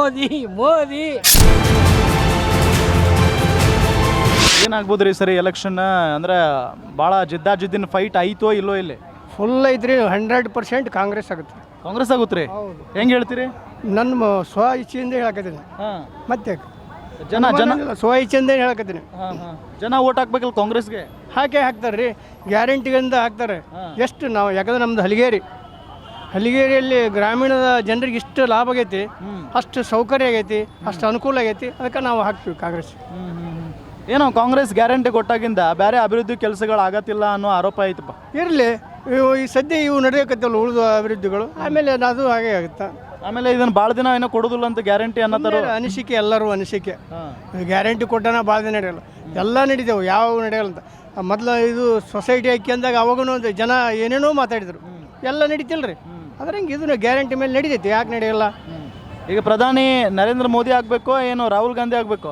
ಮೋದಿ ಮೋದಿ. ಏನಾಗ್ಬೋದ್ರಿ ಸರಿ ಎಲೆಕ್ಷನ್ ಅಂದ್ರೆ ಭಾಳ ಜಿದ್ದಾಜಿದ್ದಿನ ಫೈಟ್ ಐತೋ ಇಲ್ಲೋ ಇಲ್ಲಿ? ಫುಲ್ ಐತ್ರಿ, 100% ಕಾಂಗ್ರೆಸ್ ಆಗುತ್ತೆ. ಕಾಂಗ್ರೆಸ್ ಆಗುತ್ತ್ರಿ? ಹೆಂಗೆ ಹೇಳ್ತೀರಿ? ನನ್ನ ಸ್ವ ಇಚ್ಛೆಯಿಂದ ಹೇಳಕತ್ತೀನಿ. ಹಾಂ, ಮತ್ತೆ ಜನ ಜನ ಸ್ವ ಇಚ್ಛೆಯಿಂದ ಹೇಳಕತ್ತೀನಿ. ಹಾಂ ಹಾಂ ಜನ ಓಟ್ ಹಾಕ್ಬೇಕಲ್ಲ ಕಾಂಗ್ರೆಸ್ಗೆ? ಹಾಕ್ತಾರೆ ರೀ, ಗ್ಯಾರಂಟಿಗಳಿಂದ ಹಾಕ್ತಾರೆ. ಎಷ್ಟು ನಾವು ಯಾಕಂದ್ರೆ ನಮ್ದು ಹಲಿಗೇರಿಯಲ್ಲಿ ಗ್ರಾಮೀಣದ ಜನರಿಗೆ ಇಷ್ಟು ಲಾಭ ಆಗೈತಿ, ಅಷ್ಟು ಸೌಕರ್ಯ ಆಗೈತಿ, ಅಷ್ಟು ಅನುಕೂಲ ಆಗೈತಿ, ಅದಕ್ಕೆ ನಾವು ಹಾಕ್ತೀವಿ ಕಾಂಗ್ರೆಸ್. ಏನೋ ಕಾಂಗ್ರೆಸ್ ಗ್ಯಾರಂಟಿ ಕೊಟ್ಟಾಗಿಂದ ಬೇರೆ ಅಭಿವೃದ್ಧಿ ಕೆಲಸಗಳು ಆಗತ್ತಿಲ್ಲ ಅನ್ನೋ ಆರೋಪ ಐತಪ್ಪ. ಇರಲಿ, ಈ ಸದ್ಯ ಇವು ನಡೆಯಕತ್ತಲ್ಲ ಉಳಿದ ಅಭಿವೃದ್ಧಿಗಳು, ಆಮೇಲೆ ಅದು ಹಾಗೆ ಆಗುತ್ತಾ. ಆಮೇಲೆ ಇದನ್ನು ಭಾಳ ದಿನ ಏನೋ ಕೊಡೋದಿಲ್ಲ ಅಂತ ಗ್ಯಾರಂಟಿ ಅನ್ನೋತಾರ ಅನಿಸಿಕೆ, ಎಲ್ಲರೂ ಅನಿಸಿಕೆ. ಗ್ಯಾರಂಟಿ ಕೊಟ್ಟಾನ ಭಾಳ ದಿನ ನಡೆಯಲ್ಲ, ಎಲ್ಲ ನಡೀತೇವೆ, ಯಾವ ನಡೆಯಲ್ಲ ಅಂತ. ಮೊದಲು ಇದು ಸೊಸೈಟಿ ಹಾಕ್ಯಂದಾಗ ಅವಾಗೂ ಜನ ಏನೇನೋ ಮಾತಾಡಿದ್ರು, ಎಲ್ಲ ನಡೀತಿಲ್ಲ ರೀ. ಅದ್ರ ಹಿಂಗೆ ಇದನ್ನು ಗ್ಯಾರಂಟಿ ಮೇಲೆ ನಡೀತೈತಿ, ಯಾಕೆ ನಡೆಯಲ್ಲ? ಈಗ ಪ್ರಧಾನಿ ನರೇಂದ್ರ ಮೋದಿ ಆಗಬೇಕು ಏನು ರಾಹುಲ್ ಗಾಂಧಿ ಆಗಬೇಕು?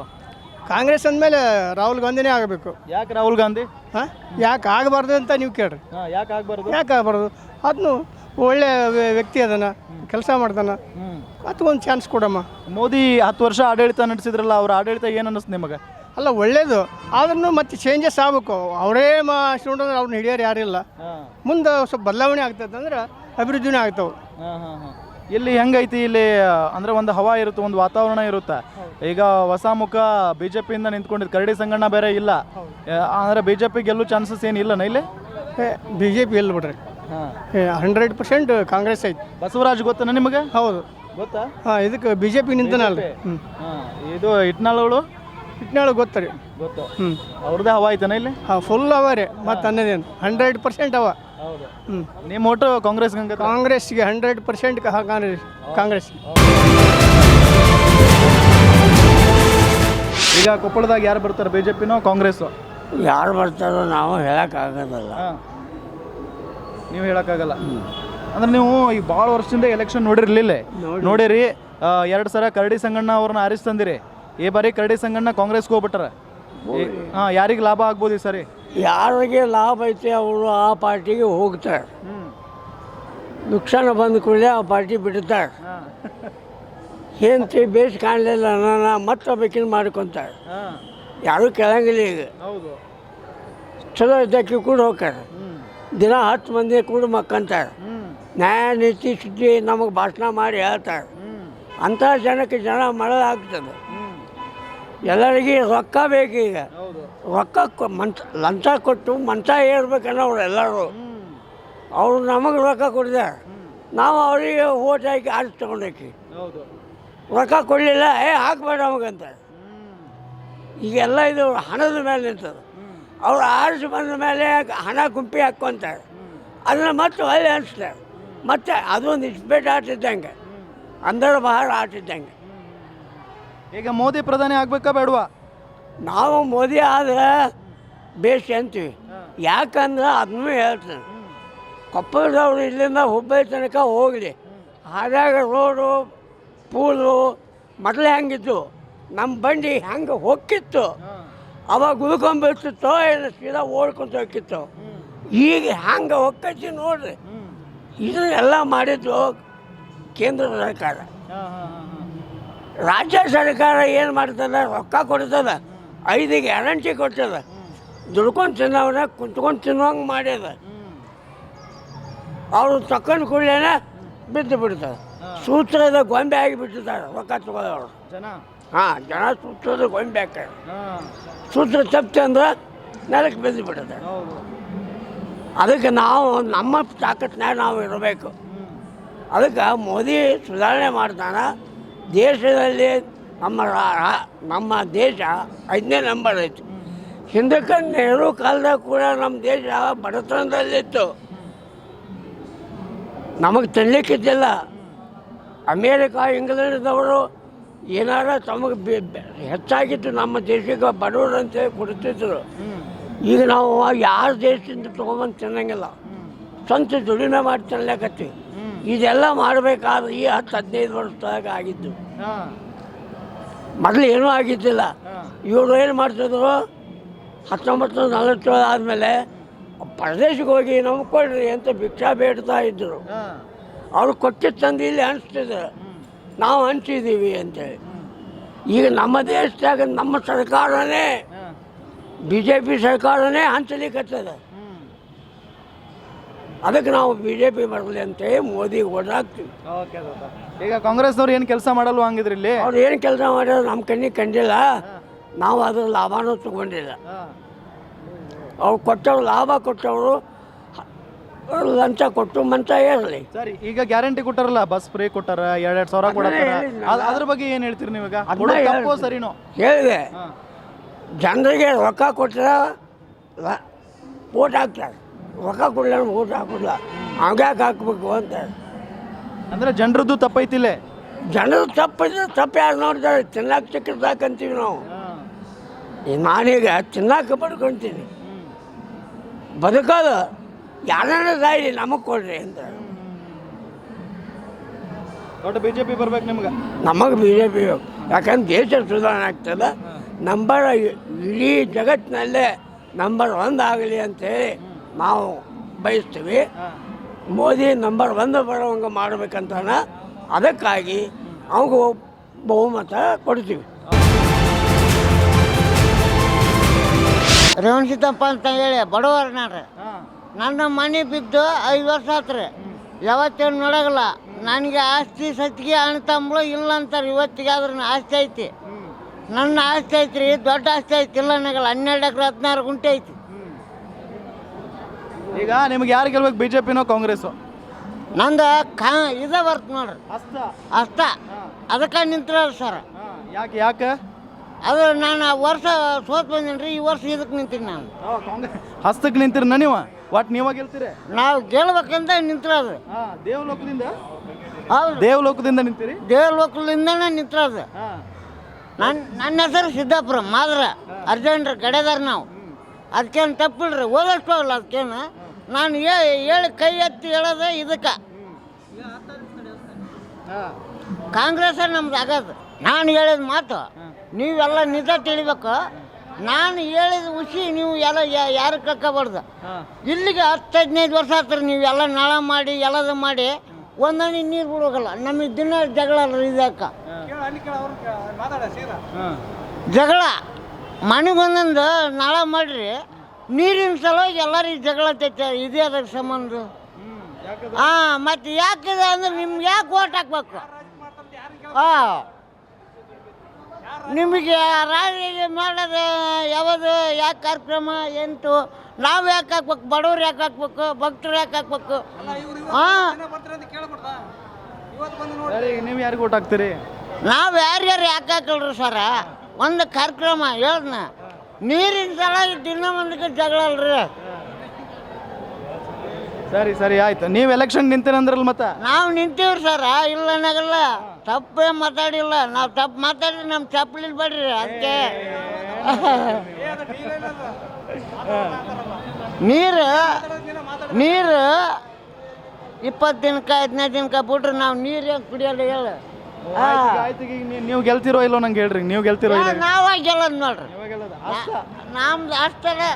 ಕಾಂಗ್ರೆಸ್ ಅಂದಮೇಲೆ ರಾಹುಲ್ ಗಾಂಧಿನೇ ಆಗಬೇಕು. ಯಾಕೆ ರಾಹುಲ್ ಗಾಂಧಿ? ಹಾಂ, ಯಾಕೆ ಆಗಬಾರ್ದು ಅಂತ ನೀವು ಕೇಳ್ರಿ. ಯಾಕೆ ಆಗಬಾರ್ದು? ಯಾಕೆ ಆಗಬಾರ್ದು? ಅದನ್ನು ಒಳ್ಳೆ ವ್ಯಕ್ತಿ ಅದನ್ನ, ಕೆಲಸ ಮಾಡ್ತಾನೆ, ಅದಕ್ಕೊಂದು ಚಾನ್ಸ್ ಕೊಡಮ್ಮ. ಮೋದಿ 10 ವರ್ಷ ಆಡಳಿತ ನಡೆಸಿದ್ರಲ್ಲ, ಅವ್ರ ಆಡಳಿತ ಏನು ಅನ್ನಿಸ್ತು ನಿಮಗೆ? ಅಲ್ಲ, ಒಳ್ಳೇದು, ಆದ್ರೂ ಮತ್ತೆ ಚೇಂಜಸ್ ಆಗಬೇಕು. ಅವರೇ ಮಾಡಿಸ್ಕೊಂಡ್ರೆ ಅವ್ರನ್ನ ಹಿಡಿಯೋರು ಯಾರಿಲ್ಲ. ಮುಂದೆ ಸ್ವಲ್ಪ ಬದಲಾವಣೆ ಆಗ್ತದೆ ಅಂದ್ರೆ ಅಭಿವೃದ್ಧಿನೇ ಆಗ್ತಾವೆ. ಇಲ್ಲಿ ಹೆಂಗೈತಿ ಇಲ್ಲಿ ಅಂದ್ರೆ ಒಂದು ಹವಾ ಇರುತ್ತೆ, ಒಂದು ವಾತಾವರಣ ಇರುತ್ತೆ. ಈಗ ಹೊಸ ಮುಖ ಬಿಜೆಪಿಯಿಂದ ನಿಂತ್ಕೊಂಡಿದ್ದು ಕರಡಿ ಸಂಗಣ್ಣ ಬೇರೆ ಇಲ್ಲ, ಅಂದ್ರೆ ಬಿಜೆಪಿ ಗೆಲ್ಲೋ ಚಾನ್ಸಸ್ ಏನಿಲ್ಲ ಇಲ್ಲಿ? BJP ಎಲ್ಲಿ ಬಿಡ್ರಿ, 100% ಕಾಂಗ್ರೆಸ್ ಐತಿ. ಬಸವರಾಜ್ ಗೊತ್ತನ ನಿಮಗೆ? ಹೌದು, ಗೊತ್ತಾ? ಹಾಂ, ಇದಕ್ಕೆ BJP ನಿಂತನಲ್ಲ. ಇದು ಇಟ್ನಾಳಗಳು ಗೊತ್ತಾ ರೀ? ಗೊತ್ತು. ಅವ್ರದ್ದೇ ಹವಾ ಐತನ ಇಲ್ಲಿ? ಹಾಂ, ಫುಲ್ ಅವ ರೀ, ಮತ್ತು ಅನ್ನೋದೇನು 100% ಅವ. ಹೌದು. ನಿಮ್ಮ ಓಟು ಕಾಂಗ್ರೆಸ್? ಕಾಂಗ್ರೆಸ್ಗೆ 100% ಕಾಂಗ್ರೆಸ್. ಈಗ ಕೊಪ್ಪಳದಾಗ ಯಾರು ಬರ್ತಾರೆ, ಬಿಜೆಪಿನೋ ಕಾಂಗ್ರೆಸ್? ಯಾರು ಬರ್ತಾರೋ ನಾವು ಹೇಳೋಕ್ಕಾಗೋದಲ್ಲ. ನೀವು ಹೇಳೋಕ್ಕಾಗಲ್ಲ ಅಂದ್ರೆ ನೀವು ಈಗ ಭಾಳ ವರ್ಷದಿಂದ ಎಲೆಕ್ಷನ್ ನೋಡಿರ್ಲಿಲ್ಲ, ನೋಡಿರಿ. 2 ಸಲ ಕರಡಿ ಸಂಗಣ್ಣ ಅವ್ರನ್ನ ಆರಿಸಿ ತಂದಿರಿ. ಈ ಬಾರಿ ಕರಡಿ ಸಂಗಣ್ಣ ಕಾಂಗ್ರೆಸ್ಗೆ ಹೋಗ್ಬಿಟ್ಟಾರ. ಯಾರಿಗೆ ಲಾಭ ಆಗ್ಬೋದು ಈ ಸರಿ? ಯಾರಿಗೆ ಲಾಭ ಐತೆ ಅವರು ಆ ಪಾರ್ಟಿಗೆ ಹೋಗ್ತಾರೆ. ನುಕ್ಸಾನ ಬಂದ ಕೂಡಲೇ ಆ ಪಾರ್ಟಿ ಬಿಡ್ತಾರೆ. ಹೆಂಡತಿ ಬೇಸ್ ಕಾಣಲಿಲ್ಲ ನನ್ನ ಮತ್ತೊಬ್ಬಕಿನ ಮಾಡ್ಕೊತಾರೆ. ಯಾರೂ ಕೇಳಂಗಿಲ್ಲ. ಈಗ ಚಲೋ ಇದ್ದಕ್ಕೆ ಕೂಡ ಹೋಗ್ತಾರೆ, ದಿನ 10 ಮಂದಿ ಕೂಡ ಮಕ್ಕಂತಾರೆ, ನ್ಯಾಯ ನೀತಿ ಸುದ್ದಿ ನಮಗೆ ಭಾಷಣ ಮಾಡಿ ಹೇಳ್ತಾರೆ. ಅಂಥ ಜನಕ್ಕೆ ಜನ ಮಳಲಾಗ್ತದೆ. ಎಲ್ಲರಿಗೆ ರೊಕ್ಕ ಬೇಕು. ಈಗ ರೊಕ್ಕ ಲಂಚ ಕೊಟ್ಟು ಮಂಚ ಏರ್ಬೇಕನ್ನೋರು ಎಲ್ಲರೂ. ಅವರು ನಮಗೆ ರೊಕ್ಕ ಕೊಡಿದಾರೆ, ನಾವು ಅವರಿಗೆ ಓಟ್ ಹಾಕಿ ಆರಿಸಿ ತೊಗೊಂಡೋಕಿ. ರೊಕ್ಕ ಕೊಡಲಿಲ್ಲ, ಹಾಕ್ಬೇಡ ನಮಗಂತ. ಈಗೆಲ್ಲ ಇದು ಹಣದ ಮೇಲೆ ನಿಂತದೆ. ಅವ್ರು ಆರಿಸಿ ಬಂದ ಮೇಲೆ ಹಣ ಗುಂಪಿ ಹಾಕ್ಕೊತಾರೆ, ಅದನ್ನು ಮತ್ತೆ ಹೊಳ್ಳಿ ಅನಿಸ್ತಾರೆ. ಮತ್ತು ಅದೊಂದು ಇಸ್ಪೇಟ್ ಆಟಿದ್ದಂಗೆ, ಅಂದರ ಬಹಾರ ಆಟಿದ್ದಂಗೆ. ಈಗ ಮೋದಿ ಪ್ರಧಾನಿ ಆಗ್ಬೇಕಾ ಬೇಡವಾ? ನಾವು ಮೋದಿ ಆದರೆ ಬೇಸ್ ಅಂತೀವಿ. ಯಾಕಂದ್ರೆ ಅದನ್ನೂ ಹೇಳ್ತೀನಿ, ಕೊಪ್ಪಳದವ್ರು ಇಲ್ಲಿಂದ ಹುಬ್ಬಳ್ಳಿ ತನಕ ಹೋಗಲಿ, ಹಾಗಾಗಿ ರೋಡು ಪೂಲು ಮೊದಲೇ ಹೆಂಗಿತ್ತು, ನಮ್ಮ ಬಂಡಿ ಹೆಂಗೆ ಹೋಗಿತ್ತು, ಅವಾಗ ಉಳ್ಕೊಂಬಿಡ್ತಿತ್ತೋ ಏನು ಸೀದಾ ಓಡ್ಕೊಂತ ಹೋಗಿತ್ತು. ಈಗ ಹೆಂಗೆ ಹೋಗ್ತೈತಿ ನೋಡ್ರಿ. ಇದನ್ನೆಲ್ಲ ಮಾಡಿದ್ದು ಕೇಂದ್ರ ಸರ್ಕಾರ. ರಾಜ್ಯ ಸರ್ಕಾರ ಏನು ಮಾಡ್ತದೆ, ರೊಕ್ಕ ಕೊಡ್ತದೆ, 5 ಗ್ಯಾರಂಟಿ ಕೊಡ್ತದೆ, ದುಡ್ಕೊಂಡು ತಿನ್ನೋನ ಕುಂತ್ಕೊಂಡು ತಿನ್ನೋಂಗೆ ಮಾಡ್ಯದ. ಅವರು ತಕೊಂಡು ಕೂಡಲೇ ಬಿದ್ದು ಬಿಡ್ತಾರೆ, ಸೂತ್ರದ ಗೊಂಬೆ ಆಗಿ ಬಿಟ್ಟಿದ್ದಾರೆ ರೊಕ್ಕ ತಗೊಳ್ಳೋರು. ಜನ ಸೂತ್ರದ ಗೊಂಬೆ ಹಾಕ್ತಾರೆ. ಸೂತ್ರ ತಪ್ಪಿತು ಅಂದ್ರೆ ನೆಲಕ್ಕೆ ಬಿದ್ದು ಬಿಡುತ್ತೆ. ಅದಕ್ಕೆ ನಾವು ನಮ್ಮ ತಾಕತ್ತಿನಾಗ ನಾವು ಇರಬೇಕು. ಅದಕ್ಕೆ ಮೋದಿ ಸುಧಾರಣೆ ಮಾಡ್ತಾನೆ. ದೇಶದಲ್ಲಿ ನಮ್ಮ ದೇಶ 5ನೇ ನಂಬರ್ ಐತಿ. ಹಿಂದಕ್ಕೆ ನೆಹರು ಕಾಲದಾಗ ಕೂಡ ನಮ್ಮ ದೇಶ ಬಡತನದಲ್ಲಿತ್ತು, ನಮಗೆ ತಿನ್ನಲಿಕ್ಕಿದ್ದಿಲ್ಲ. ಅಮೇರಿಕಾ ಇಂಗ್ಲೆಂಡ್ದವರು ಏನಾರ ತಮಗೆ ಹೆಚ್ಚಾಗಿತ್ತು ನಮ್ಮ ದೇಶಕ್ಕೆ ಬಡವರು ಅಂತೇಳಿ ಕೊಡ್ತಿದ್ರು. ಈಗ ನಾವು ಯಾರ ದೇಶದಿಂದ ತೊಗೊಂಬಂದು ತಿನ್ನಂಗಿಲ್ಲ, ಸ್ವಂತ ದುಡಿಮೆ ಮಾಡಿ ತಿನ್ಲಕತ್ತೀವಿ. ಇದೆಲ್ಲ ಮಾಡಬೇಕಾದ್ರೆ ಈ 10-15 ವರ್ಷದಾಗ ಆಗಿದ್ದು. ಮೊದಲು ಏನೂ ಆಗಿದ್ದಿಲ್ಲ. ಇವರು ಏನು ಮಾಡ್ತಿದ್ರು, 1947 ಆದಮೇಲೆ ಪರದೇಶಕ್ಕೆ ಹೋಗಿ ನಮ್ಗೆ ಕೊಡ್ರಿ ಅಂತ ಭಿಕ್ಷಾ ಬೇಡ್ತಾ ಇದ್ದರು. ಅವ್ರು ಕೊಟ್ಟಿದ್ದು ತಂದು ಇಲ್ಲಿ ಅನಿಸ್ತಿದ್ರು. ನಾವು ಹಂಚಿದ್ದೀವಿ ಅಂತೇಳಿ. ಈಗ ನಮ್ಮ ದೇಶದಾಗ ನಮ್ಮ ಸರ್ಕಾರನೇ BJP ಸರ್ಕಾರನೇ ಹಂಚಲಿಕ್ಕತ್ತದ. ಅದಕ್ಕೆ ನಾವು BJP ಬರಲಿ ಅಂತೇಳಿ ಮೋದಿ ಓಟ್ ಹಾಕ್ತೀವಿ. ಈಗ ಕಾಂಗ್ರೆಸ್ನವ್ರು ಏನು ಕೆಲಸ ಮಾಡಲ್ವ ಹಂಗಿದ್ರೆ ಇಲ್ಲಿ? ಅವ್ರು ಏನು ಕೆಲಸ ಮಾಡ್ಯಾರ ನಮ್ಮ ಕಣ್ಣಿಗೆ ಕಂಡಿಲ್ಲ, ನಾವು ಅದ್ರ ಲಾಭನೂ ತಗೊಂಡಿಲ್ಲ. ಅವ್ರು ಕೊಟ್ಟವ್ರು ಲಾಭ ಕೊಟ್ಟವರು ಲಂಚ ಕೊಟ್ಟು ಮಂಚ ಏರಲಿ. ಸರಿ, ಈಗ ಗ್ಯಾರಂಟಿ ಕೊಟ್ಟಾರಲ್ಲ, ಬಸ್ ಫ್ರೀ ಕೊಟ್ಟಾರ, 2,000 ಸಾವಿರ ಕೊಡ್ತಾರ, ಅದ್ರ ಬಗ್ಗೆ ಏನು ಹೇಳ್ತೀರಿ ನೀವೀಗ? ತಪ್ಪೋ ಸರಿನೋ ಹೇಳಿದೆ. ಜನರಿಗೆ ರೊಕ್ಕ ಕೊಟ್ಟರೆ ಓಟ್ ಹಾಕ್ತಾರೆ, ರೊಕ್ಕ ಕೊಡಲ ಓಟ್ ಹಾಕೋಲ್ಲ, ಹಂಗ್ಯಾಕೆ ಹಾಕ್ಬೇಕು ಅಂತಾರೆ. ಅಂದರೆ ಜನರದ್ದು ತಪ್ಪೈತಿಲ್ಲೇ? ಜನರು ತಪ್ಪು ಯಾರು ನೋಡ್ತಾರೆ? ತಿನ್ನಕ್ಕೆ ಚಿಕ್ಕದಾಕಂತೀವಿ ನಾವು. ನಾನೀಗ ತಿನ್ನಕ್ಕೆ ಪಡ್ಕೊತೀನಿ, ಬದುಕೋದು ಯಾರನ್ನ ಸಾಯಿ ನಮಗೆ ಕೊಡ್ರಿ ಅಂತ. ಒಟ್ಟು BJP ಬರ್ಬೇಕು ನಿಮ್ಗೆ? ನಮಗೆ BJP ಬೇಕು. ಯಾಕಂದ್ರೆ ದೇಶ ಸುಧಾರಣೆ ಆಗ್ತದೆ. ಇಡೀ ಜಗತ್ತಿನಲ್ಲೇ ನಂಬರ್ 1 ಆಗಲಿ ಅಂತೇಳಿ ನಾವು ಬಯಸ್ತೀವಿ. ಮೋದಿ ನಂಬರ್ 1 ಬರೋವಂಗೆ ಮಾಡ್ಬೇಕಂತಾನ, ಅದಕ್ಕಾಗಿ ಅವ್ರಿಗೂ ಬಹುಮತ ಕೊಡ್ತೀವಿ. ರೇವಣ ಸಿದ್ದಪ್ಪ ಅಂತ ಹೇಳಿ ಬಡವರು ನಾನು. ನನ್ನ ಮನೆ ಬಿದ್ದು 5 ವರ್ಷ ಆತ್ರಿ, ಯಾವತ್ತೇನು ನೋಡೋಗಲ್ಲ. ನನಗೆ ಆಸ್ತಿ ಸತ್ತಿಗೆ ಅಣ್ಣ ತಮ್ಮಳು ಇಲ್ಲ ಅಂತಾರೆ. ಇವತ್ತಿಗೆ ಆದ್ರೂ ಆಸ್ತಿ ಐತಿ, ನನ್ನ ಆಸ್ತಿ ಐತ್ರಿ, ದೊಡ್ಡ ಆಸ್ತಿ ಐತಿ. ಇಲ್ಲ ಅನ್ನಗಲ್ಲ, 12 ಎಕರೆ 16 ಗುಂಟೆ ಐತಿ. ಈಗ ನಿಮ್ಗೆ ಯಾರು ಗೆಲ್ಬೇಕು, BJPನೋ ಕಾಂಗ್ರೆಸ್ಸು? ನಂದು ಇದೇ ಬರ್ತು ನೋಡ್ರಿ, ಅಷ್ಟ. ಅದಕ್ಕೆ ನಿಂತ್ರ ಸರ್. ಯಾಕೆ ಅದು ನಾನು ವರ್ಷ ಸೋತ್ ಬಂದೀನಿ ರೀ, ಈ ವರ್ಷ ಇದಕ್ಕೆ ನಿಂತೀನಿ ನಾನು. ಹಸ್ತಕ್ಕೆ ನಿಂತಿರಿ ನೀವು? ಒಟ್ಟು ನೀವಾಗ ಗೆಲ್ತೀರಿ? ನಾವು ಗೆಲ್ಬೇಕಂತ ನಿಂತಿರೋದು. ದೇವಲೋಕದಿಂದ? ಹೌದು, ದೇವಲೋಕದಿಂದ ನಿಂತೀರಿ? ದೇವಲೋಕದಿಂದನೇ ನಿಂತಿರೋದು. ನನ್ನ ಹೆಸರು ಸಿದ್ದಾಪುರ ಮಾದ್ರ ಅರ್ಜೆಂಟ್ರ ಗಡೆದಾರ ನಾವು. ಅದಕ್ಕೇನು ತಪ್ಪಿಲ್ರಿ, ಓದಷ್ಟು ಹೋಗಲ್ಲ. ಅದಕ್ಕೇನು ನಾನು ಹೇಳಿ ಕೈ ಎತ್ತಿ ಹೇಳೋದು ಇದಕ್ಕೆ. ಕಾಂಗ್ರೆಸ್ ನಮ್ದು ಆಗೋದು. ನಾನು ಹೇಳಿದ ಮಾತು ನೀವೆಲ್ಲ ನಿಜ ತಿಳಿಬೇಕು. ನಾನು ಹೇಳಿದ ಹುಸಿ ನೀವು ಎಲ್ಲ ಯಾರು ಕಳ್ಕೊಬಾರ್ದು. ಇಲ್ಲಿಗೆ 10-15 ವರ್ಷ ಆಗ್ತಾರೆ ನೀವೆಲ್ಲ ನಳ ಮಾಡಿ ಎಲ್ಲದ ಮಾಡಿ ಒಂದಣಿ ನೀರು ಬಿಡೋಗಲ್ಲ. ನಮಗೆ ದಿನ ಜಗಳ ಇದಕ್ಕ ಜಗಳ. ಮನೆಗೊಂದೊಂದು ನಳ ಮಾಡಿರಿ, ನೀರಿನ ಸಲುವಾಗಿ ಎಲ್ಲರಿಗೆ ಜಗಳ ತೈತೆ. ಇದೇ ಅದರ ಸಂಬಂಧ. ಮತ್ತು ಯಾಕಿದೆ ಅಂದ್ರೆ ನಿಮ್ಗೆ ಯಾಕೆ ಓಟ್ ಹಾಕ್ಬೇಕು? ನಿಮಗೆ ರಾಜ್ಯ ಮಾಡೋದು ಯಾವುದು? ಯಾಕೆ ಕಾರ್ಯಕ್ರಮ ಎಂಟು? ನಾವು ಯಾಕೆ ಹಾಕ್ಬೇಕು? ಬಡವ್ರು ಯಾಕೆ ಹಾಕ್ಬೇಕು? ಭಕ್ತರು ಯಾಕೆ ಹಾಕ್ಬೇಕು? ನೀವು ಯಾರಿಗೆ ಓಟ್ ಹಾಕ್ತೀರಿ? ನಾವು ಯಾರ್ಯಾರು ಯಾಕೆ ಹಾಕಲ್ರಿ ಸರ? ಒಂದು ಕಾರ್ಯಕ್ರಮ ಹೇಳ್ದ, ನೀರಿನ ಸಲುವಾಗಿ ದಿನ ಒಂದಕ್ಕೆ ಜಗಳ ಅಲ್ರಿ. ಸರಿ ಆಯ್ತು. ನೀವು ಎಲೆಕ್ಷನ್ ನಿಂತೀರಂದ್ರಲ್ಲ ಮತ್ತೆ? ನಾವು ನಿಂತೀವ್ರಿ ಸರ, ಇಲ್ಲ ಅನ್ನಗಲ್ಲ. ತಪ್ಪೇ ಮಾತಾಡಿಲ್ಲ. ನಾವು ತಪ್ಪು ಮಾತಾಡಿದ್ರೆ ನಮ್ಮ ಚಪ್ಪಲಿ ಬೇಡ್ರಿ. ಅದಕ್ಕೆ ನೀರು 20 ದಿನಕ್ಕೆ 15 ದಿನಕ್ಕೆ ಬಿಟ್ರೆ ನಾವು ನೀರು ಹೆಂಗೆ ಕುಡಿಯೋಲ್ಲ ಹೇಳು? ನೀವು ಗೆಲ್ತಿರೋ ಇಲ್ಲೋ ನಂಗೆ ಹೇಳ್ರಿ. ನೀವು ಗೆಲ್ತಿರೋ ಇಲ್ಲ? ನಾವಾಗ ಗೆಲ್ಲೋದು ನೋಡ್ರಿ, ನಮ್ದು ಅಷ್ಟೇ.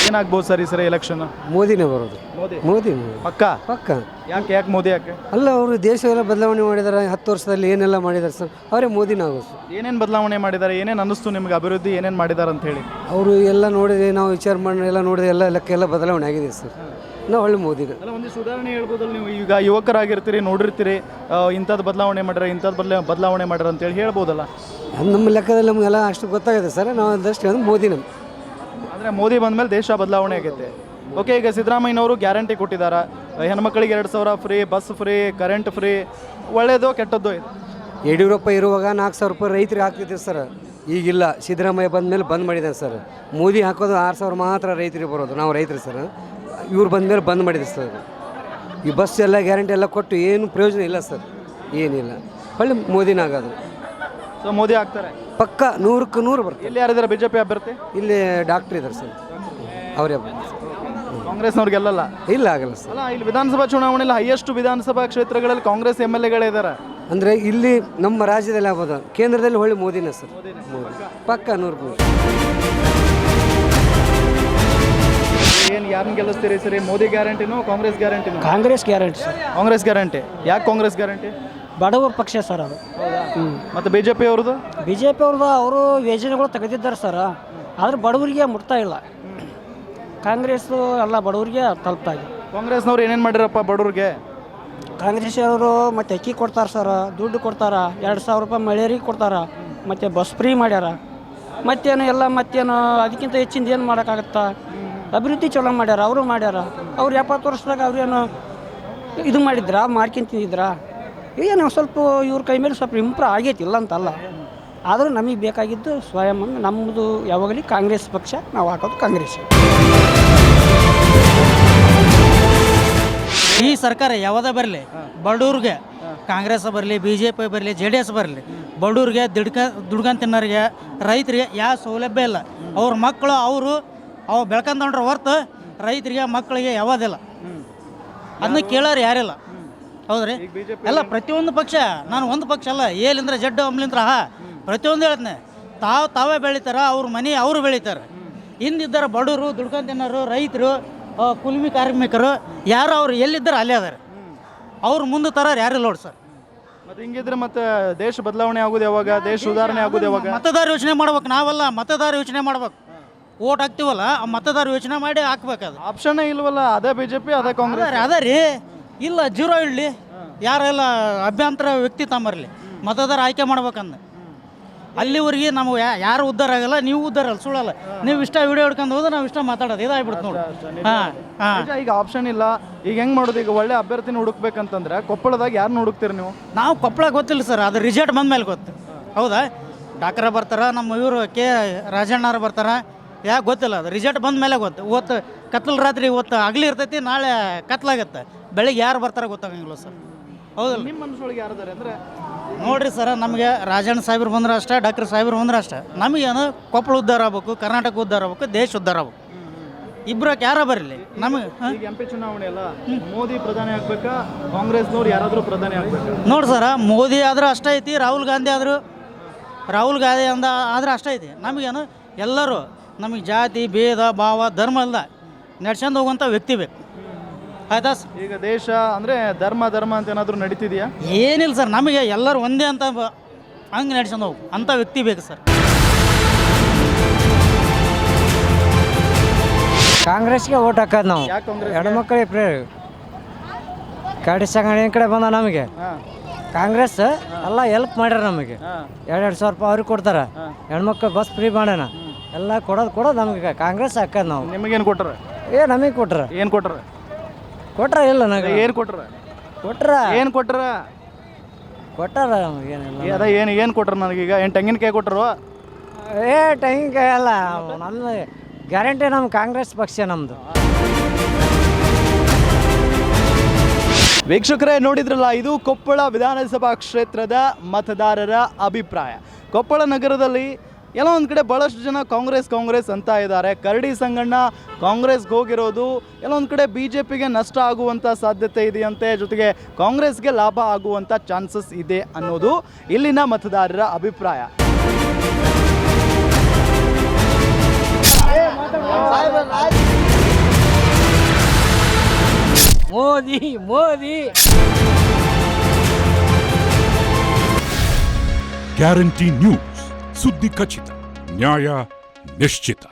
ಏನಾಗ್ಬೋದು ಸರಿ ಎಲೆಕ್ಷನ್? ಮೋದಿನೇ ಬರೋದು. ಮೋದಿ ಪಕ್ಕ. ಯಾಕೆ ಮೋದಿ ಯಾಕೆ? ಅಲ್ಲ, ಅವರು ದೇಶ ಎಲ್ಲ ಬದಲಾವಣೆ ಮಾಡಿದ್ದಾರೆ. 10 ವರ್ಷದಲ್ಲಿ ಏನೆಲ್ಲ ಮಾಡಿದ್ದಾರೆ ಸರ್, ಅವರೇ ಮೋದಿನೇ ಆಗೋದು. ಏನೇನು ಬದಲಾವಣೆ ಮಾಡಿದ್ದಾರೆ? ಏನೇನು ಅನ್ನಿಸ್ತು ನಿಮ್ಗೆ ಅಭಿವೃದ್ಧಿ ಏನೇನು ಮಾಡಿದ್ದಾರೆ ಅಂತ ಹೇಳಿ? ಅವರು ಎಲ್ಲ ನೋಡಿದೆ, ನಾವು ವಿಚಾರ ಮಾಡಿ ಎಲ್ಲ ನೋಡಿದೆ, ಎಲ್ಲ ಲೆಕ್ಕೆಲ್ಲ ಬದಲಾವಣೆ ಆಗಿದೆ ಸರ್. ನಾವು ಒಳ್ಳೆ ಮೋದಿನೇ. ಅಲ್ಲ, ಒಂದು ಸುಧಾರಣೆ ಹೇಳ್ಬೋದಲ್ಲ ನೀವು? ಈಗ ಯುವಕರಾಗಿರ್ತೀರಿ, ನೋಡಿರ್ತೀರಿ, ಇಂಥದ್ದು ಬದಲಾವಣೆ ಮಾಡ್ಯಾರ, ಇಂಥದ್ದು ಬದಲಾವಣೆ ಮಾಡ್ಯಾರ ಅಂತೇಳಿ ಹೇಳ್ಬೋದಲ್ಲ? ನಮ್ಮ ಲೆಕ್ಕದಲ್ಲಿ ನಮಗೆಲ್ಲ ಅಷ್ಟು ಗೊತ್ತಾಗಿದೆ ಸರ್. ನಾವು ಅದಷ್ಟು ಮೋದಿನೇ. ಅಂದರೆ ಮೋದಿ ಬಂದಮೇಲೆ ದೇಶ ಬದಲಾವಣೆ ಆಗೈತೆ. ಓಕೆ, ಈಗ ಸಿದ್ದರಾಮಯ್ಯನವರು ಗ್ಯಾರಂಟಿ ಕೊಟ್ಟಿದ್ದಾರೆ. ಹೆಣ್ಮಕ್ಳಿಗೆ 2,000 free, bus free, current free. ಒಳ್ಳೇದೋ ಕೆಟ್ಟದ್ದೋ ಇದು? ಯಡಿಯೂರಪ್ಪ ಇರುವಾಗ 4,000 ರೂಪಾಯಿ ರೈತರಿಗೆ ಹಾಕ್ತಿದ್ದೀವಿ ಸರ್. ಈಗಿಲ್ಲ, ಸಿದ್ದರಾಮಯ್ಯ ಬಂದ ಮೇಲೆ ಬಂದ್ ಮಾಡಿದ್ದಾರೆ ಸರ್. ಮೋದಿ ಹಾಕೋದು 6,000 ಮಾತ್ರ ರೈತರಿಗೆ ಬರೋದು. ನಾವು ರೈತರು ಸರ್. ಇವ್ರು ಬಂದ ಮೇಲೆ ಬಂದ್ ಮಾಡಿದೆ ಸರ್. ಈ ಬಸ್ ಎಲ್ಲ ಗ್ಯಾರಂಟಿ ಎಲ್ಲ ಕೊಟ್ಟು ಏನು ಪ್ರಯೋಜನ ಇಲ್ಲ ಸರ್, ಏನಿಲ್ಲ. ಒಳ್ಳೆ ಮೋದಿನ ಆಗೋದು. ಸೊ ಮೋದಿ ಆಗ್ತಾರೆ ಪಕ್ಕ 100ಕ್ಕೆ 100 ಬರ್ತಾರೆ. ಇಲ್ಲಿ ಯಾರಿದ್ದಾರೆ BJP ಅಭ್ಯರ್ಥಿ? ಇಲ್ಲಿ ಡಾಕ್ಟ್ರ್ ಇದ್ದಾರೆ ಸರ್, ಅವರೇ. ಕಾಂಗ್ರೆಸ್ನವ್ರು ಗೆಲ್ಲಲ್ಲ? ಇಲ್ಲ, ಆಗಲ್ಲ ಸರ್. ಅಲ್ಲ, ಇಲ್ಲಿ ವಿಧಾನಸಭಾ ಚುನಾವಣೆಯಲ್ಲಿ ಹೈಯೆಸ್ಟ್ ವಿಧಾನಸಭಾ ಕ್ಷೇತ್ರಗಳಲ್ಲಿ ಕಾಂಗ್ರೆಸ್ MLA ಇದ್ದಾರೆ. ಅಂದರೆ ಇಲ್ಲಿ ನಮ್ಮ ರಾಜ್ಯದಲ್ಲಿ ಆಗ್ಬೋದು, ಕೇಂದ್ರದಲ್ಲಿ ಒಳ್ಳೆ ಮೋದಿನೇ ಸರ್. ಮೋದಿ ಪಕ್ಕ 100%. ಏನು ಯಾರನ್ನ ಗೆಲ್ಲಿಸ್ತೀರಿ ಸರಿ? ಮೋದಿ ಗ್ಯಾರಂಟಿನೂ ಕಾಂಗ್ರೆಸ್ ಗ್ಯಾರಂಟಿನೂ? Congress guarantee sir. Congress guarantee. ಯಾಕೆ ಕಾಂಗ್ರೆಸ್ ಗ್ಯಾರಂಟಿ? ಬಡವರ ಪಕ್ಷ ಸರ್ ಅದು. ಮತ್ತು ಬಿ ಜೆ ಪಿ ಅವ್ರದ್ದು? ಬಿ ಜೆ ಪಿ ಅವ್ರದ್ದು ಅವರು ಯೋಜನೆಗಳು ತೆಗೆದಿದ್ದಾರೆ ಸರ್, ಆದ್ರೆ ಬಡವರಿಗೆ ಮುಟ್ತಾ ಇಲ್ಲ. ಕಾಂಗ್ರೆಸ್ಸು ಎಲ್ಲ ಬಡವರಿಗೆ ತಲುಪ್ತಾ ಇದೆ. ಕಾಂಗ್ರೆಸ್ನವ್ರು ಏನೇನು ಮಾಡಿರಪ್ಪ ಬಡವ್ರಿಗೆ? ಕಾಂಗ್ರೆಸ್ ಅವರು ಮತ್ತು ಅಕ್ಕಿ ಕೊಡ್ತಾರೆ ಸರ್, ದುಡ್ಡು ಕೊಡ್ತಾರೆ, 2,000 ರೂಪಾಯಿ ಮಹಿಳೆಯರಿಗೆ ಕೊಡ್ತಾರೆ, ಮತ್ತು ಬಸ್ ಫ್ರೀ ಮಾಡ್ಯಾರ. ಮತ್ತೇನು ಎಲ್ಲ ಮತ್ತೇನು ಅದಕ್ಕಿಂತ ಹೆಚ್ಚಿಂದ ಏನು ಮಾಡೋಕ್ಕಾಗತ್ತಾ? ಅಭಿವೃದ್ಧಿ ಚಲೋ ಮಾಡ್ಯಾರ, ಅವರು ಮಾಡ್ಯಾರ. ಅವ್ರು 70 ವರ್ಷದಾಗ ಅವ್ರೇನು ಇದು ಮಾಡಿದ್ರಾ, ಮಾಡ್ಕೊಂಡು ತಿಂದಿದ್ರಾ? ಏನು ಸ್ವಲ್ಪ ಇವ್ರ ಕೈ ಮೇಲೆ ಸ್ವಲ್ಪ ಇಂಪ್ರೂವ್ ಆಗೈತಿ, ಇಲ್ಲ ಅಂತಲ್ಲ. ಆದರೂ ನಮಗೆ ಬೇಕಾಗಿದ್ದು ಸ್ವಯಂ ನಮ್ಮದು ಯಾವಾಗಲೂ ಕಾಂಗ್ರೆಸ್ ಪಕ್ಷ, ನಾವು ಹಾಕೋದು ಕಾಂಗ್ರೆಸ್. ಈ ಸರ್ಕಾರ ಯಾವುದೇ ಬರಲಿ ಬಡವ್ರಿಗೆ, ಕಾಂಗ್ರೆಸ್ ಬರಲಿ, ಬಿ ಜೆ ಪಿ ಬರಲಿ, ಜೆ ಡಿ ಎಸ್ ಬರಲಿ, ಬಡವ್ರಿಗೆ ದುಡ್ಕೊಂಡು ತಿನ್ನೋರಿಗೆ, ರೈತರಿಗೆ ಯಾವ ಸೌಲಭ್ಯ ಇಲ್ಲ. ಅವ್ರ ಮಕ್ಕಳು ಅವು ಬೆಳ್ಕೊಂಡ್ರೆ ಹೊರ್ತು ರೈತರಿಗೆ ಮಕ್ಕಳಿಗೆ ಯಾವುದಿಲ್ಲ. ಅದನ್ನ ಕೇಳೋರು ಯಾರಿಲ್ಲ. ಹೌದ್ರಿ? ಎಲ್ಲ ಪ್ರತಿಯೊಂದು ಪಕ್ಷ, ನಾನು ಒಂದು ಪಕ್ಷ ಅಲ್ಲ, ಏಲಿಂದ್ರೆ ಜಡ್ಡು ಅಮ್ಲಿಂದ್ರ ಪ್ರತಿಯೊಂದು ಹೇಳ್ತೇನೆ. ತಾವೇ ಬೆಳಿತಾರ, ಅವ್ರ ಮನೆ ಅವರು ಬೆಳಿತಾರೆ. ಹಿಂದಿದ್ದಾರೆ ಬಡವರು, ದುಡ್ಕೊಂಡು ತಿನ್ನೋರು, ರೈತರು, ಕೂಲಿ ಕಾರ್ಮಿಕರು, ಯಾರು ಅವ್ರು ಎಲ್ಲಿದ್ದಾರೆ ಅಲ್ಲೇ ಅದಾರೆ. ಅವ್ರು ಮುಂದೆ ತರೋರು ಯಾರಿಲ್ಲ ನೋಡಿ ಸರ್. ಮತ್ತು ಹಿಂಗಿದ್ರೆ ಮತ್ತೆ ದೇಶ ಬದಲಾವಣೆ ಆಗೋದು ಯಾವಾಗ? ದೇಶ ಸುಧಾರಣೆ ಆಗೋದು ಯಾವಾಗ? ಮತದಾರ ಯೋಚನೆ ಮಾಡ್ಬೇಕು. ನಾವೆಲ್ಲ ಮತದಾರ ಯೋಚನೆ ಮಾಡ್ಬೇಕು. ಓಟ್ ಹಾಕ್ತೀವಲ್ಲ, ಆ ಮತದಾರ ಯೋಚನೆ ಮಾಡಿ ಹಾಕ್ಬೇಕದು. ಆಪ್ಷನ್ ಇಲ್ವಲ್ಲ, ಅದೇ ಬಿ ಜೆ ಪಿ, ಅದೇ ಕಾಂಗ್ರೆಸ್. ಅದ ರೀ, ಇಲ್ಲ ಜೀರೋ ಇಡಲಿ, ಯಾರೆಲ್ಲ ಅಭ್ಯಂತರ ವ್ಯಕ್ತಿ ತಮ್ಮರಲಿ, ಮತದಾರ ಆಯ್ಕೆ ಮಾಡ್ಬೇಕಂದ. ಅಲ್ಲಿವರೆಗೆ ನಮಗೆ ಯಾರು ಉದ್ಧಾರ ಆಗಲ್ಲ, ನೀವು ಉದ್ಧಾರ ಅಲ್ಲ, ಸುಳ್ಳಲ್ಲ. ನೀವು ಇಷ್ಟ ವಿಡಿಯೋ ಹಿಡ್ಕೊಂಡು ಹೋದ್ರೆ ನಾವು ಇಷ್ಟ ಮಾತಾಡೋದು ಇದಾಗ್ಬಿಡ್ತು ನೋಡಿ. ಈಗ ಆಪ್ಷನ್ ಇಲ್ಲ, ಈಗ ಹೆಂಗೆ ಮಾಡೋದು? ಈಗ ಒಳ್ಳೆ ಅಭ್ಯರ್ಥಿನ ಹುಡುಕ್ಬೇಕಂತಂದ್ರೆ ಕೊಪ್ಪಳದಾಗ ಯಾರನ್ನ ಹುಡುಕ್ತೀರಿ ನೀವು? ನಾವು ಕೊಪ್ಪಳ ಗೊತ್ತಿಲ್ಲ ಸರ್, ಅದು ರಿಸಲ್ಟ್ ಬಂದ ಮೇಲೆ ಗೊತ್ತು. ಹೌದಾ? ಡಾಕ್ಟ್ರ ಬರ್ತಾರೆ, ನಮ್ಮ ಇವರು ಕೆ ರಾಜಣ್ಣವ್ರು ಬರ್ತಾರೆ, ಯಾಕೆ ಗೊತ್ತಿಲ್ಲ. ಅದು ರಿಸಲ್ಟ್ ಬಂದ ಮೇಲೆ ಗೊತ್ತು. ಇವತ್ತು ಕತ್ಲು ರಾತ್ರಿ, ಇವತ್ತು ಹಗಲಿ ಇರ್ತೈತಿ, ನಾಳೆ ಕತ್ಲಾಗತ್ತೆ. ಬೆಳಿಗ್ಗೆ ಯಾರು ಬರ್ತಾರೆ ಗೊತ್ತಾಗಂಗಿಲ್ಲ ಸರ್. ಹೌದಲ್ಲ? ನಿಮ್ಮ ಮನಸ್ಸೊಳಗೆ ಯಾರಿದ್ದಾರೆ ಅಂದರೆ ನೋಡಿರಿ ಸರ್, ನಮಗೆ ರಾಜಣ್ಣ ಸಾಹೇಬ್ರು ಬಂದ್ರೆ ಅಷ್ಟೇ, ಡಾಕ್ಟರ್ ಸಾಹೇಬ್ರು ಬಂದ್ರೆ ಅಷ್ಟೇ. ನಮಗೇನು ಕೊಪ್ಪಳ ಉದ್ಧಾರ ಆಗ್ಬೇಕು, ಕರ್ನಾಟಕ ಉದ್ಧಾರ ಆಗ್ಬೇಕು, ದೇಶ ಉದ್ಧಾರ ಆಗ್ಬೇಕು. ಇಬ್ಬರಕ್ಕೆ ಯಾರ ಬರಲಿ ನಮಗೆ. ಈಗ MP ಚುನಾವಣೆ ಅಲ್ಲ, ಮೋದಿ ಪ್ರಧಾನಿ ಆಗ್ಬೇಕಾ, ಕಾಂಗ್ರೆಸ್ನವ್ರು ಯಾರಾದರೂ ಪ್ರಧಾನಿ ಆಗ್ಬೇಕಾ? ನೋಡಿ ಸರ, ಮೋದಿ ಆದ್ರೆ ಅಷ್ಟೇ ಐತಿ, ರಾಹುಲ್ ಗಾಂಧಿ ಆದ್ರೆ ಅಷ್ಟೇ ಐತಿ. ನಮಗೇನು ಎಲ್ಲರೂ ನಮಗೆ ಜಾತಿ ಭೇದ ಭಾವ ಧರ್ಮ ಅಲ್ಲ, ನಡ್ಸ್ಕೊಂಡು ಹೋಗುವಂಥ ವ್ಯಕ್ತಿ ಬೇಕು. ಆಯ್ತಾ? ಈಗ ದೇಶ ಅಂದರೆ ಧರ್ಮ ಅಂತ ಏನಾದರೂ ನಡೀತಿದೆಯಾ? ಏನಿಲ್ಲ ಸರ್, ನಮಗೆ ಎಲ್ಲರೂ ಒಂದೇ ಅಂತ ಹಂಗೆ ನಡ್ಸ್ಕೊಂಡು ಹೋಗು ಅಂಥ ವ್ಯಕ್ತಿ ಬೇಕು ಸರ್. ಕಾಂಗ್ರೆಸ್ಗೆ ಓಟ್ ಹಾಕೋದು ನಾವು. ಯಾಕೆ ಕಾಂಗ್ರೆಸ್? ಹೆಣ್ಮಕ್ಳಿಗೆ ಕರಡಿ ಸಂಘಟನೆ ಕಡೆ ಬಂದ ನಮಗೆ. ಕಾಂಗ್ರೆಸ್ ಎಲ್ಲ ಹೆಲ್ಪ್ ಮಾಡ್ಯಾರ ನಮಗೆ. 2,000 ರೂಪಾಯಿ ಅವ್ರಿಗೆ ಕೊಡ್ತಾರೆ. ಹೆಣ್ಮಕ್ಳು ಬಸ್ ಫ್ರೀ ಮಾಡ್ಯಾನ. ಎಲ್ಲ ಕೊಡೋದು ನಮಗೆ. ಕಾಂಗ್ರೆಸ್ ಹಾಕೋದು ನಾವು. ನಿಮಗೇನು ಕೊಟ್ರ? ನಮಗೆ ಕೊಟ್ರ. ಏನು ಕೊಟ್ರ? ಇಲ್ಲ ನನಗೆ. ಏನು ಕೊಟ್ರ? ಏನು ಕೊಟ್ರ? ಕೊಟ್ಟಾರ ನಮಗೇನಿಲ್ಲ. ಅದ ಏನು ಕೊಟ್ರ ನನಗೀಗ? ಏನು ತೆಂಗಿನಕಾಯಿ ಕೊಟ್ಟರು? ತೆಂಗಿನಕಾಯಿ ಅಲ್ಲ, ನಮ್ದು ಗ್ಯಾರಂಟಿ. ನಮ್ಮ ಕಾಂಗ್ರೆಸ್ ಪಕ್ಷ ನಮ್ಮದು. ವೀಕ್ಷಕರೇ, ನೋಡಿದ್ರಲ್ಲ, ಇದು ಕೊಪ್ಪಳ ವಿಧಾನಸಭಾ ಕ್ಷೇತ್ರದ ಮತದಾರರ ಅಭಿಪ್ರಾಯ. ಕೊಪ್ಪಳ ನಗರದಲ್ಲಿ ಎಲ್ಲ ಒಂದು ಕಡೆ ಭಾಳಷ್ಟು ಜನ ಕಾಂಗ್ರೆಸ್ ಅಂತ ಇದ್ದಾರೆ. ಕರಡಿ ಸಂಗಣ್ಣ ಕಾಂಗ್ರೆಸ್ಗೆ ಹೋಗಿರೋದು, ಎಲ್ಲ ಒಂದು ಕಡೆ BJPಗೆ ನಷ್ಟ ಆಗುವಂಥ ಸಾಧ್ಯತೆ ಇದೆಯಂತೆ, ಜೊತೆಗೆ ಕಾಂಗ್ರೆಸ್ಗೆ ಲಾಭ ಆಗುವಂಥ ಚಾನ್ಸಸ್ ಇದೆ ಅನ್ನೋದು ಇಲ್ಲಿನ ಮತದಾರರ ಅಭಿಪ್ರಾಯ. ಮೋದಿ ಗ್ಯಾರಂಟಿ ನ್ಯೂಸ್, ಸುದ್ದಿ ಖಚಿತ, ನ್ಯಾಯ ನಿಶ್ಚಿತ.